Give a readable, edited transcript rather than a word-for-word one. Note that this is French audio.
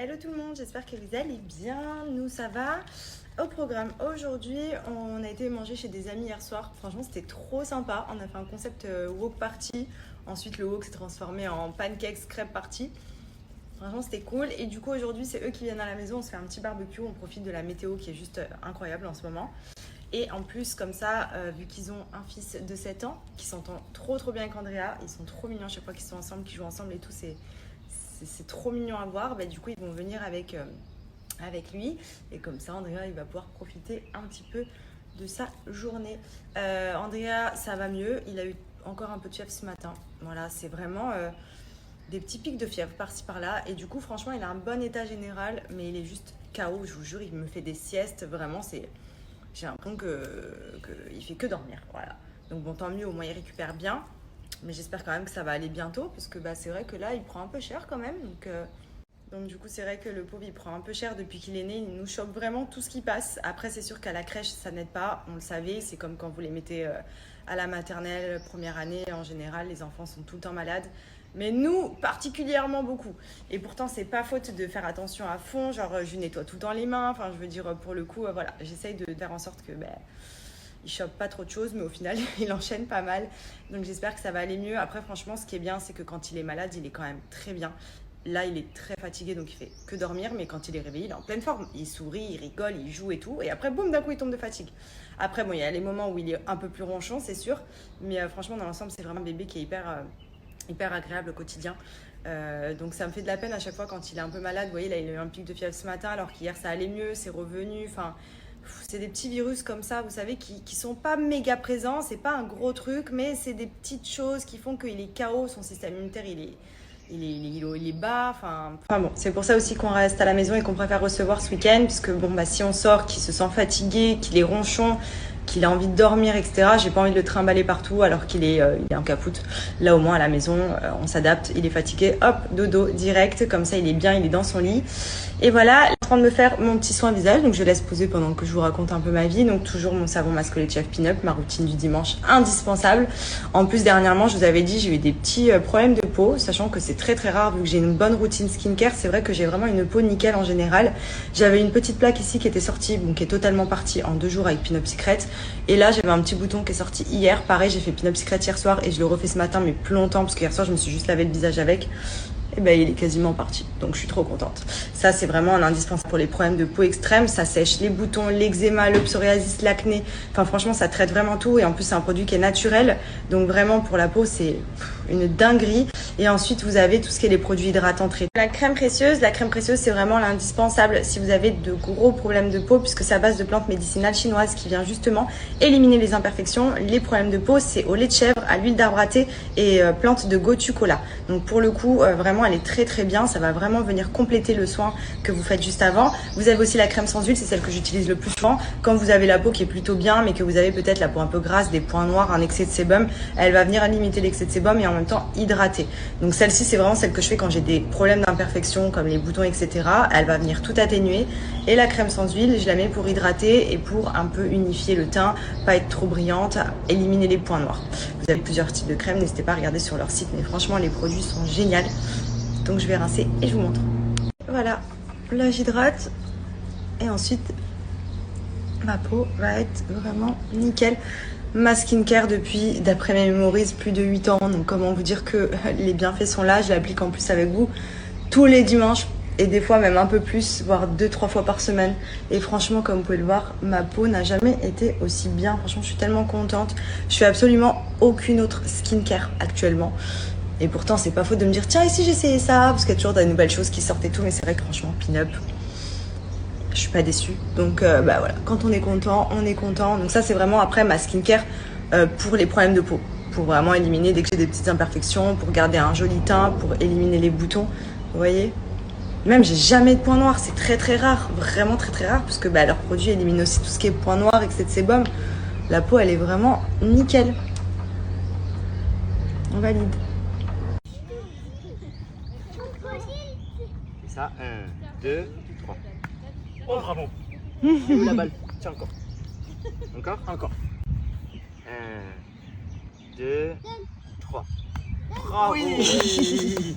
Hello tout le monde, j'espère que vous allez bien. Nous ça va. Au programme aujourd'hui, on a été manger chez des amis hier soir. Franchement, c'était trop sympa. On a fait un concept wok party. Ensuite, le wok s'est transformé en pancakes crêpes party. Franchement, c'était cool. Et du coup, aujourd'hui, c'est eux qui viennent à la maison. On se fait un petit barbecue. On profite de la météo qui est juste incroyable en ce moment. Et en plus, comme ça, vu qu'ils ont un fils de 7 ans qui s'entend trop bien avec Andrea, ils sont trop mignons à chaque fois qu'ils sont ensemble, qu'ils jouent ensemble et tout. C'est trop mignon à voir. Bah, du coup, ils vont venir avec lui. Et comme ça, Andrea, il va pouvoir profiter un petit peu de sa journée. Andrea, ça va mieux. Il a eu encore un peu de fièvre ce matin. Voilà, c'est vraiment des petits pics de fièvre par-ci par-là. Et du coup, franchement, il a un bon état général, mais il est juste KO. Je vous jure, il me fait des siestes. Vraiment, j'ai l'impression qu'il fait que dormir. Voilà. Donc bon, tant mieux, au moins il récupère bien. Mais j'espère quand même que ça va aller bientôt, parce que c'est vrai que là, il prend un peu cher quand même. Donc du coup, c'est vrai que le pauvre, il prend un peu cher depuis qu'il est né. Il nous chope vraiment tout ce qui passe. Après, c'est sûr qu'à la crèche, ça n'aide pas. On le savait, c'est comme quand vous les mettez à la maternelle, première année. En général, les enfants sont tout le temps malades. Mais nous, particulièrement beaucoup. Et pourtant, c'est pas faute de faire attention à fond. Genre, je nettoie tout le temps les mains. Enfin, je veux dire, pour le coup, voilà. J'essaye de faire en sorte que... il chope pas trop de choses, mais au final, il enchaîne pas mal. Donc j'espère que ça va aller mieux. Après, franchement, ce qui est bien, c'est que quand il est malade, il est quand même très bien. Là, il est très fatigué, donc il fait que dormir. Mais quand il est réveillé, il est en pleine forme. Il sourit, il rigole, il joue et tout. Et après, boum, d'un coup, il tombe de fatigue. Après, bon, il y a les moments où il est un peu plus ronchon, c'est sûr. Mais franchement, dans l'ensemble, c'est vraiment un bébé qui est hyper agréable au quotidien. Donc ça me fait de la peine à chaque fois quand il est un peu malade. Vous voyez, là, il a eu un pic de fièvre ce matin, alors qu'hier, ça allait mieux, c'est revenu. Enfin... c'est des petits virus comme ça, vous savez, qui sont pas méga présents. C'est pas un gros truc, mais c'est des petites choses qui font qu'il est KO. Son système immunitaire, il est bas. Enfin bon, c'est pour ça aussi qu'on reste à la maison et qu'on préfère recevoir ce week-end. Puisque bon, si on sort, qu'il se sent fatigué, qu'il est ronchon, qu'il a envie de dormir, etc. J'ai pas envie de le trimballer partout alors qu'il est en capoute. Là, au moins, à la maison, on s'adapte. Il est fatigué, hop, dodo, direct. Comme ça, il est bien, il est dans son lit. Et voilà, je suis en train de me faire mon petit soin visage. Donc, je laisse poser pendant que je vous raconte un peu ma vie. Donc, toujours mon savon masqué Chef Pin-Up, ma routine du dimanche indispensable. En plus, dernièrement, je vous avais dit, j'ai eu des petits problèmes de peau, sachant que c'est très rare vu que j'ai une bonne routine skincare. C'est vrai que j'ai vraiment une peau nickel en général. J'avais une petite plaque ici qui était sortie, bon, qui est totalement partie en 2 jours avec Pin-Up Secret. Et là, j'avais un petit bouton qui est sorti hier. Pareil, j'ai fait Pin-Up Secret hier soir et je le refais ce matin, mais plus longtemps, parce qu'hier soir, je me suis juste lavé le visage avec. Et il est quasiment parti. Donc, je suis trop contente. Ça, c'est vraiment un indispensable pour les problèmes de peau extrême. Ça sèche les boutons, l'eczéma, le psoriasis, l'acné. Enfin, franchement, ça traite vraiment tout. Et en plus, c'est un produit qui est naturel. Donc, vraiment, pour la peau, c'est une dinguerie. Et ensuite, vous avez tout ce qui est les produits hydratants traités. La crème précieuse, c'est vraiment l'indispensable si vous avez de gros problèmes de peau, puisque c'est à base de plantes médicinales chinoises qui vient justement éliminer les imperfections, les problèmes de peau. C'est au lait de chèvre, à l'huile d'arbre à thé et plante de gotu kola. Donc, pour le coup, vraiment, elle est très bien. Ça va vraiment venir compléter le soin que vous faites juste avant. Vous avez aussi la crème sans huile, c'est celle que j'utilise le plus souvent. Quand vous avez la peau qui est plutôt bien, mais que vous avez peut-être la peau un peu grasse, des points noirs, un excès de sébum, elle va venir limiter l'excès de sébum et en même temps hydrater. Donc celle-ci, c'est vraiment celle que je fais quand j'ai des problèmes d'imperfection comme les boutons, etc. Elle va venir tout atténuer. Et la crème sans huile, je la mets pour hydrater et pour un peu unifier le teint, pas être trop brillante, éliminer les points noirs. Vous avez plusieurs types de crèmes, n'hésitez pas à regarder sur leur site, mais franchement, les produits sont géniaux. Donc je vais rincer et je vous montre. Voilà, là j'hydrate et ensuite ma peau va être vraiment nickel. Ma skincare depuis, d'après mes mémorises, plus de 8 ans. Donc comment vous dire que les bienfaits sont là. Je l'applique en plus avec vous tous les dimanches et des fois même un peu plus, voire 2-3 fois par semaine. Et franchement, comme vous pouvez le voir, ma peau n'a jamais été aussi bien. Franchement, je suis tellement contente. Je fais absolument aucune autre skincare actuellement. Et pourtant, c'est pas faute de me dire, tiens, ici j'ai essayé ça, parce qu'il y a toujours des nouvelles choses qui sortent et tout. Mais c'est vrai que franchement, Pin-Up, je suis pas déçue. Donc voilà, quand on est content, on est content. Donc ça, c'est vraiment après ma skincare pour les problèmes de peau. Pour vraiment éliminer dès que j'ai des petites imperfections, pour garder un joli teint, pour éliminer les boutons. Vous voyez ? Même, j'ai jamais de points noirs. C'est très rare, vraiment très rare, parce que leurs produits éliminent aussi tout ce qui est points noirs, excès de sébum. La peau, elle est vraiment nickel. On valide. Et ça, 1, 2, 3. Oh bravo. Et où la balle? Tiens encore. Encore. 1, 2, 3. Bravo. Oui.